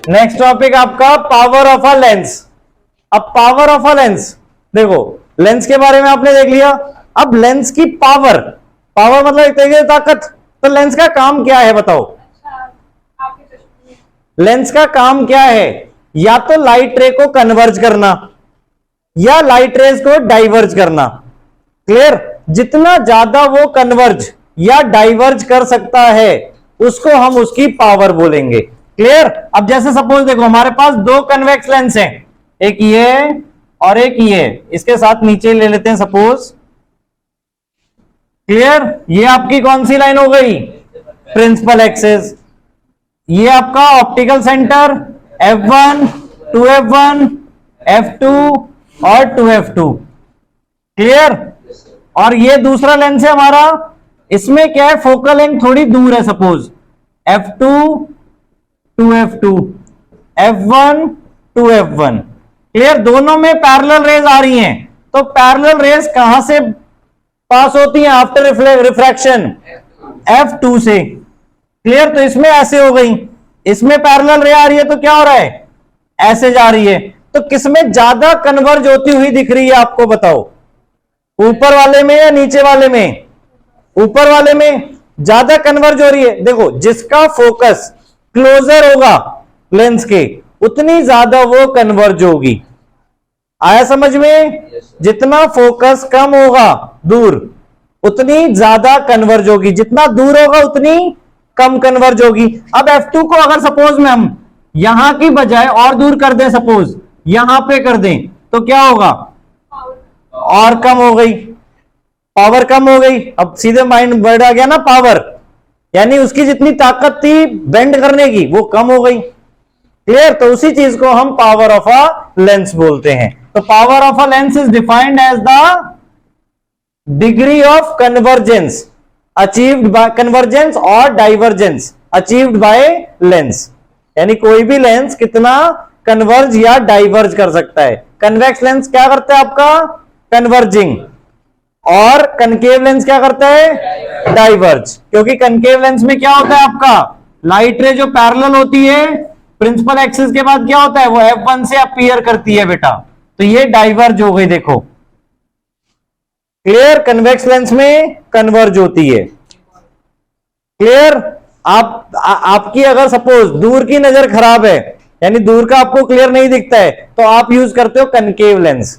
Next topic आपका power of a lens. अब power of a lens, देखो lens के बारे में आपने देख लिया। अब लेंस की पावर, पावर मतलब एक तरीके से ताकत। तो लेंस का काम क्या है बताओ? लेंस का काम क्या है? या तो लाइट रे को कन्वर्ज करना या लाइट रेज को डाइवर्ज करना। क्लियर? जितना ज्यादा वो कन्वर्ज या डाइवर्ज कर सकता है उसको हम उसकी पावर बोलेंगे। क्लियर? अब जैसे सपोज देखो हमारे पास दो कन्वेक्स लेंस हैं, एक ये और एक ये, इसके साथ नीचे ले लेते हैं सपोज। क्लियर? ये आपकी कौन सी लाइन हो गई? Principal axis. ये आपका optical centre F1, 2F1, F2 और 2F2। क्लियर? और ये दूसरा लेंस है हमारा, इसमें क्या है, फोकल लेंथ थोड़ी दूर है, suppose F2, 2F2, F1, 2F1। Clear? दोनों में पैरेलल रेज आ रही हैं, तो पैरेलल रेज कहां से पास होती हैं आफ्टर रिफ्रैक्शन? F2 से। क्लियर? तो इसमें ऐसे हो गई, इसमें पैरेलल रे आ रही है तो क्या हो रहा है? ऐसे जा रही है। तो किसमें ज्यादा कन्वर्ज होती हुई दिख रही है आपको बताओ? ऊपर वाले में या नीचे वाले में? ऊपर वाले में ज्यादा कन्वर्ज हो रही है। देखो जिसका फोकस क्लोजर होगा लेंस के उतनी ज्यादा वो कन्वर्ज होगी। आया समझ में? जितना फोकस कम होगा दूर उतनी ज्यादा कन्वर्ज होगी, जितना दूर होगा उतनी कम कन्वर्ज होगी। अब F2 को अगर सपोज में हम यहां की बजाय और दूर कर दें, सपोज यहां पे कर दें, तो क्या होगा? और कम हो गई, पावर कम हो गई। अब सीधे माइंड वर्ड आ गया ना पावर, यानी उसकी जितनी ताकत थी बेंड करने की वो कम हो गई। क्लियर? तो उसी चीज को हम पावर ऑफ अ लेंस बोलते हैं। तो power of a lens is defined as the degree of convergence achieved by convergence और डाइवर्जेंस अचीव्ड बाय लेंस, यानी कोई भी लेंस कितना कन्वर्ज या डाइवर्ज कर सकता है। कन्वेक्स लेंस क्या करता है आपका? कन्वर्जिंग। और कनकेव लेंस क्या करता है? डाइवर्ज। क्योंकि कनकेव लेंस में क्या होता है आपका? लाइट रे जो पैरेलल होती है प्रिंसिपल एक्सिस के बाद क्या होता है? वो F1 से अपीयर करती है बेटा, तो ये डाइवर्ज हो गई। देखो क्लियर? कन्वेक्स लेंस में कन्वर्ज होती है। क्लियर? आपकी अगर सपोज दूर की नजर खराब है, यानी दूर का आपको क्लियर नहीं दिखता है, तो आप यूज करते हो कनकेव लेंस।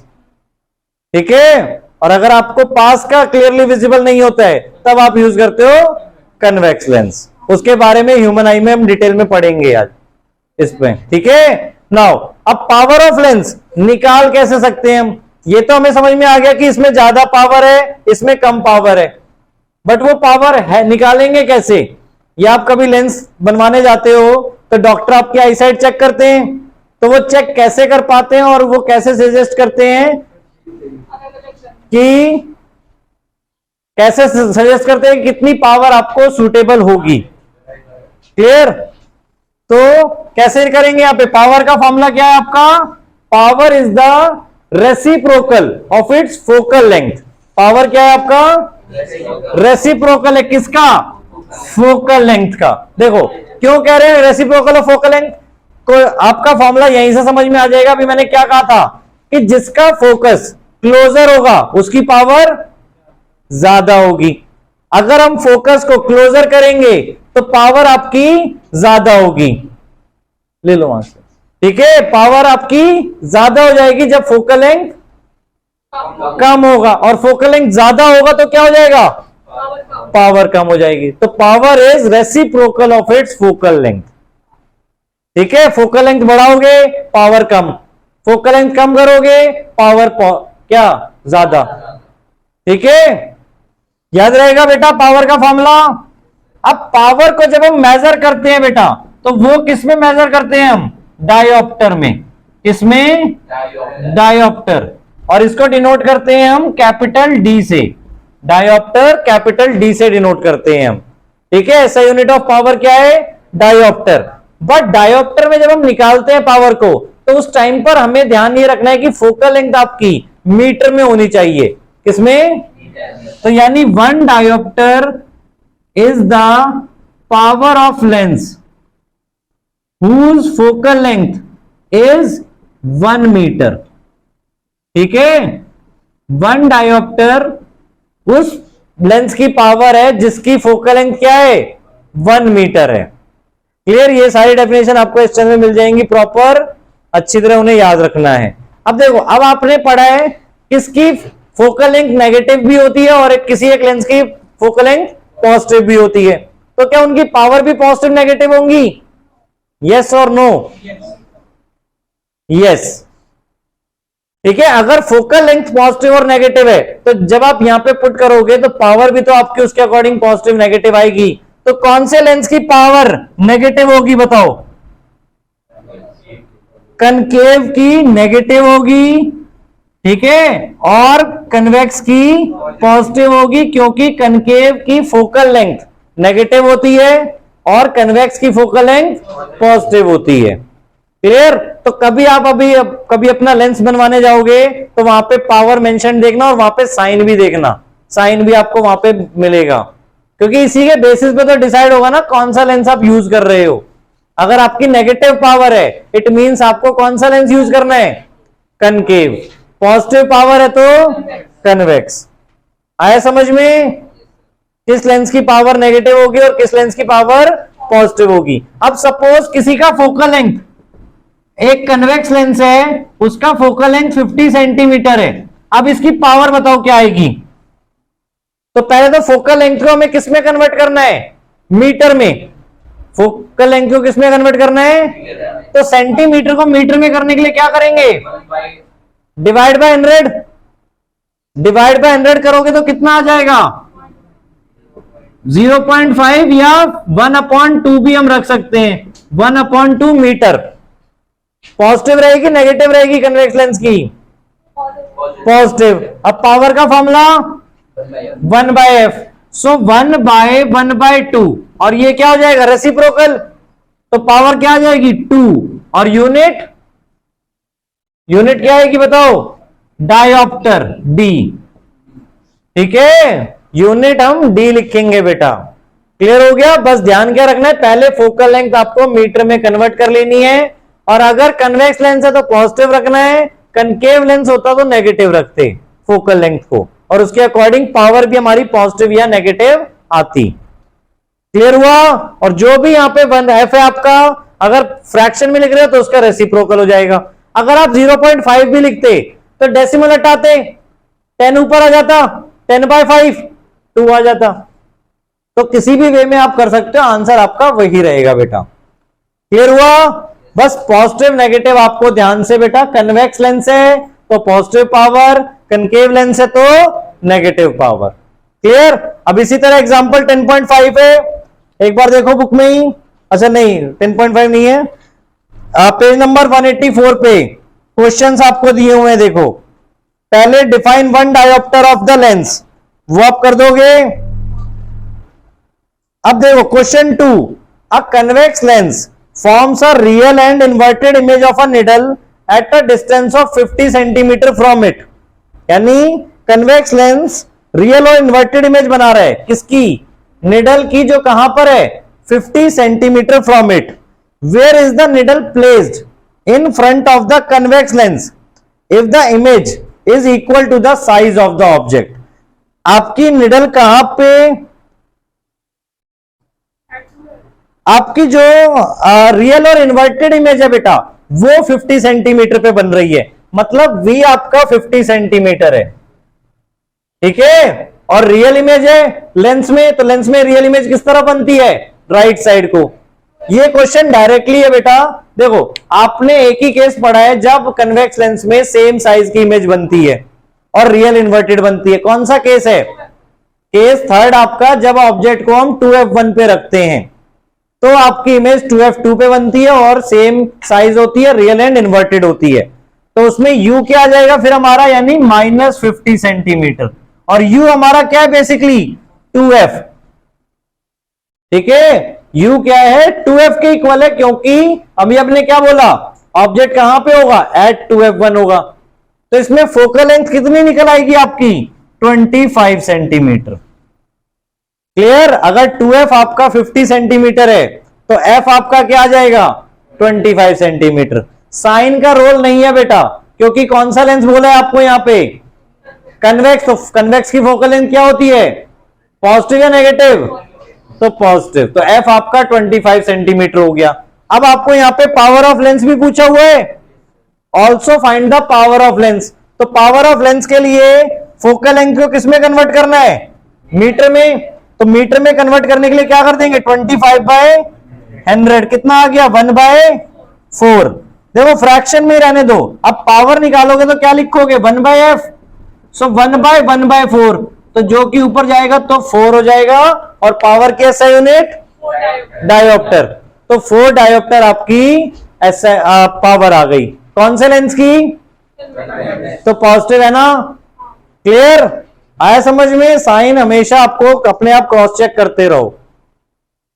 ठीक है? और अगर आपको पास का क्लियरली विजिबल नहीं होता है तब आप यूज करते हो कन्वेक्स लेंस। उसके बारे में ह्यूमन आई में हम डिटेल में पढ़ेंगे आज इसमें। ठीक है? नाउ अब पावर ऑफ लेंस निकाल कैसे सकते हैं हम? ये तो हमें समझ में आ गया कि इसमें ज्यादा पावर है, इसमें कम पावर है, बट वो पावर है निकालेंगे कैसे? या आप कभी लेंस बनवाने जाते हो तो डॉक्टर आपकी आई साइट चेक करते हैं, तो वो चेक कैसे कर पाते हैं और वो कैसे सजेस्ट करते हैं कि कैसे सजेस्ट करते हैं कितनी पावर आपको सूटेबल होगी? क्लियर? तो कैसे करेंगे? यहां पे पावर का फॉर्मूला क्या है आपका? Power is the reciprocal of its focal length. Power क्या है आपका? रेसिप्रोकल है किसका? फोकल लेंथ का। देखो क्यों कह रहे हैं रेसिप्रोकल ऑफ फोकल लेंथ को? आपका फॉर्मूला यहीं से समझ में आ जाएगा। अभी मैंने क्या कहा था कि जिसका फोकस क्लोजर होगा उसकी पावर ज्यादा होगी। अगर हम फोकस को क्लोजर करेंगे तो पावर आपकी ज्यादा होगी। ले लो वहां से। ठीक है? पावर आपकी ज्यादा हो जाएगी जब फोकल लेंथ कम होगा, और फोकल लेंथ ज्यादा होगा तो क्या हो जाएगा? पावर कम हो जाएगी। तो power is reciprocal of its focal length. ठीक है? फोकल लेंथ बढ़ाओगे पावर कम, फोकल लेंथ कम करोगे पावर क्या? ज्यादा। ठीक है? याद रहेगा बेटा पावर का फॉर्मूला। अब पावर को जब हम मेजर करते हैं बेटा, तो वो किस में मेजर करते हैं हम? डायोप्टर में। किसमें? डायोप्टर। और इसको डिनोट करते हैं हम कैपिटल डी से। डायोप्टर कैपिटल डी से डिनोट करते हैं हम। ठीक है? ऐसा यूनिट ऑफ पावर क्या है? डायोप्टर। बट डायोप्टर में जब हम निकालते हैं पावर को, तो उस टाइम पर हमें ध्यान ये रखना है कि फोकल लेंथ आपकी मीटर में होनी चाहिए। किसमें? तो यानी 1 dioptre is the power of lens whose focal length is 1 metre. ठीक है, 1 डायोप्टर उस लेंस की पावर है जिसकी फोकल लेंथ क्या है, 1 मीटर है। क्लियर, ये सारी डेफिनेशन आपको इस चैनल में मिल जाएंगी प्रॉपर, अच्छी तरह उन्हें याद रखना है। अब देखो, अब आपने पढ़ा है किसकी फोकल लेंथ नेगेटिव भी होती है और किसी एक लेंस की फोकल लेंथ पॉजिटिव भी होती है, तो क्या उनकी पावर भी पॉजिटिव नेगेटिव होंगी? यस और नो? यस। ठीक है, अगर फोकल लेंथ पॉजिटिव और नेगेटिव है तो जब आप यहां पे पुट करोगे तो पावर भी तो आपकी उसके अकॉर्डिंग पॉजिटिव नेगेटिव आएगी। तो कौन से लेंस की पावर नेगेटिव होगी बताओ? कनकेव की नेगेटिव होगी, ठीक है, और कन्वेक्स की पॉजिटिव होगी, क्योंकि कनकेव की फोकल लेंथ नेगेटिव होती है और कन्वेक्स की फोकल लेंथ पॉजिटिव होती है। क्लियर? तो कभी आप कभी अपना लेंस बनवाने जाओगे तो वहां पे पावर मेंशन देखना और वहां पे साइन भी देखना, साइन भी आपको वहां पे मिलेगा, क्योंकि इसी के बेसिस पे तो डिसाइड होगा ना कौन सा लेंस आप यूज कर रहे हो। अगर आपकी नेगेटिव पावर है इट मींस आपको कौन सा लेंस यूज करना है? कनकेव। पॉजिटिव पावर है तो कन्वेक्स। आया समझ में? किस लेंस की पावर नेगेटिव होगी और किस लेंस की पावर पॉजिटिव होगी। अब सपोज किसी का फोकल लेंथ, एक कन्वेक्स लेंस है, उसका फोकल लेंथ 50 सेंटीमीटर है। अब इसकी पावर बताओ क्या आएगी? तो पहले तो फोकल लेंथ को हमें किस में कन्वर्ट करना है? मीटर में। फोकल लेंथ को किस में कन्वर्ट करना है? तो सेंटीमीटर को मीटर में करने के लिए क्या करेंगे? Divide by 100। डिवाइड बाय 100 करोगे तो कितना आ जाएगा? 0.5 या 1/2 भी हम रख सकते हैं, 1/2 मीटर। पॉजिटिव रहेगी नेगेटिव रहेगी कन्वेक्स लेंस की? पॉजिटिव। अब पावर का फॉर्मूला 1/f, सो 1/1/2, और ये क्या हो जाएगा? रेसिप्रोकल। तो पावर क्या आ जाएगी? 2। और यूनिट, यूनिट क्या आएगी बताओ? Dioptre, D. ठीक है, यूनिट हम डी लिखेंगे बेटा। क्लियर हो गया? बस ध्यान क्या रखना है, पहले फोकल लेंथ आपको मीटर में कन्वर्ट कर लेनी है, और अगर कन्वेक्स लेंस है तो पॉजिटिव रखना है, कनकेव लेंस होता तो नेगेटिव रखते फोकल लेंथ को, और उसके अकॉर्डिंग पावर भी हमारी पॉजिटिव या नेगेटिव आती। क्लियर हुआ? और जो भी यहां पे एफ है आपका, अगर फ्रैक्शन में लिख रहे हो तो उसका रेसिप्रोकल हो जाएगा। अगर आप 0.5 भी लिखते तो डेसिमल हटाते, 10 ऊपर आ जाता, 10/5, 2 आ जाता। तो किसी भी वे में आप कर सकते हो, आंसर आपका वही रहेगा बेटा। क्लियर हुआ? बस पॉजिटिव नेगेटिव आपको ध्यान से बेटा, कन्वेक्स लेंस है तो पॉजिटिव पावर, कनकेव लेंस है तो नेगेटिव पावर। क्लियर? अब इसी तरह एग्जांपल 10.5 है, एक बार देखो बुक में ही। अच्छा नहीं, 10.5 नहीं है, पेज नंबर 184 पे क्वेश्चंस आपको दिए हुए हैं। देखो, पहले define 1 dioptre of the lens, वो आप कर दोगे। अब देखो question 2, a convex lens forms a real and inverted image of a needle at a distance of 50 centimetre from it। यानी कन्वेक्स लेंस रियल और इन्वर्टेड इमेज बना रहा है, किसकी? निडल की, जो कहां पर है? 50 centimetre from it. Where is the needle placed in front of the convex lens if the image is equal to the size of the object. आपकी निडल कहां पे, आपकी जो रियल और इन्वर्टेड इमेज है बेटा वो 50 सेंटीमीटर पे बन रही है, मतलब वी आपका 50 सेंटीमीटर है। ठीक है, और रियल इमेज है लेंस में, तो लेंस में रियल इमेज किस तरह बनती है? राइट साइड को। ये क्वेश्चन डायरेक्टली है बेटा। देखो, आपने एक ही केस पढ़ा है जब कन्वेक्स लेंस में सेम साइज की इमेज बनती है और रियल इन्वर्टेड बनती है। कौन सा केस है? केस थर्ड आपका, जब ऑब्जेक्ट को हम 2f1 पे रखते हैं तो आपकी इमेज 2f2 पे बनती है और सेम साइज होती है, रियल एंड इन्वर्टेड होती है। तो उसमें u क्या आ जाएगा फिर हमारा, यानी -50 सेंटीमीटर, और u हमारा क्या है? Basically 2f। ठीक है, u क्या है? 2f के इक्वल है, क्योंकि अभी हमने क्या बोला? ऑब्जेक्ट कहां पे होगा? एट 2f1 होगा। तो इसमें फोकल लेंथ कितनी निकल आएगी आपकी? 25 सेंटीमीटर। क्लियर? अगर 2f आपका 50 सेंटीमीटर है तो f आपका क्या आ जाएगा? 25 सेंटीमीटर। साइन का रोल नहीं है बेटा, क्योंकि कौन सा लेंस बोला है आपको यहाँ पे, कन्वेक्स। तो कन्वेक्स की फोकल लेंथ क्या होती है, पॉजिटिव या नेगेटिव, तो पॉजिटिव। तो एफ आपका 25 सेंटीमीटर हो गया। अब आपको यहाँ पे पावर ऑफ लेंस भी पूछा हुआ है, also find the power of lens. तो पावर ऑफ लेंस के लिए फोकल लेंथ को किसमें कन्वर्ट करना है, मीटर में। तो मीटर में कन्वर्ट करने के लिए क्या कर देंगे, 25/100 कितना आ गया, 1/4। देखो फ्रैक्शन में रहने दो, अब पावर निकालोगे तो क्या लिखोगे, 1/f। सो 1/1/4, तो जो कि ऊपर जाएगा तो 4 हो जाएगा, और पावर की ऐसा यूनिट डायोप्टर। तो 4 डायोप्टर आपकी ऐसा पावर आ गई कौन से लेंस की, तो पॉजिटिव है ना। क्लियर आया समझ में। साइन हमेशा आपको अपने आप क्रॉस चेक करते रहो,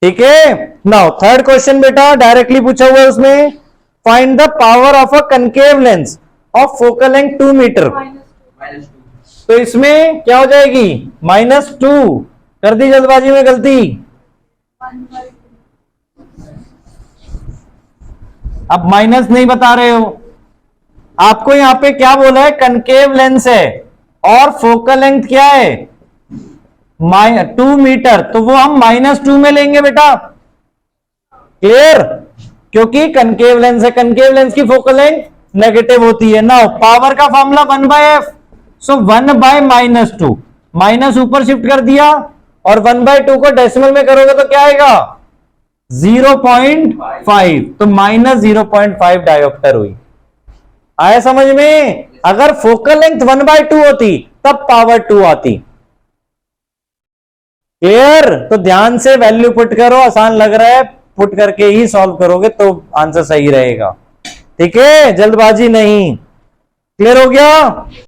ठीक है। नाउ थर्ड क्वेश्चन बेटा डायरेक्टली पूछा हुआ है उसमें, find the power of a concave lens of focal length 2 metre. तो इसमें क्या हो जाएगी, -2 कर दी जल्दबाजी में गलती। अब माइनस नहीं बता रहे हो, आपको यहां पे क्या बोला है, कनकेव लेंस है और फोकल लेंथ क्या है, 2 मीटर। तो वो हम -2 में लेंगे बेटा। क्लियर, क्योंकि कनकेव लेंस है, कनकेव लेंस की फोकल लेंथ नेगेटिव होती है ना। पावर का फॉर्मूला 1/f। सो 1/-2, माइनस ऊपर शिफ्ट कर दिया, और 1/2 को डेसिमल में करोगे तो क्या आएगा, 0.5। तो -0.5 डायोप्टर हुई। आया समझ में। अगर फोकल लेंथ 1/2 होती तब पावर 2 आती। क्लियर, तो ध्यान से वैल्यू पुट करो, आसान लग रहा है, पुट करके ही सॉल्व करोगे तो आंसर सही रहेगा, ठीक है, जल्दबाजी नहीं। क्लियर हो गया।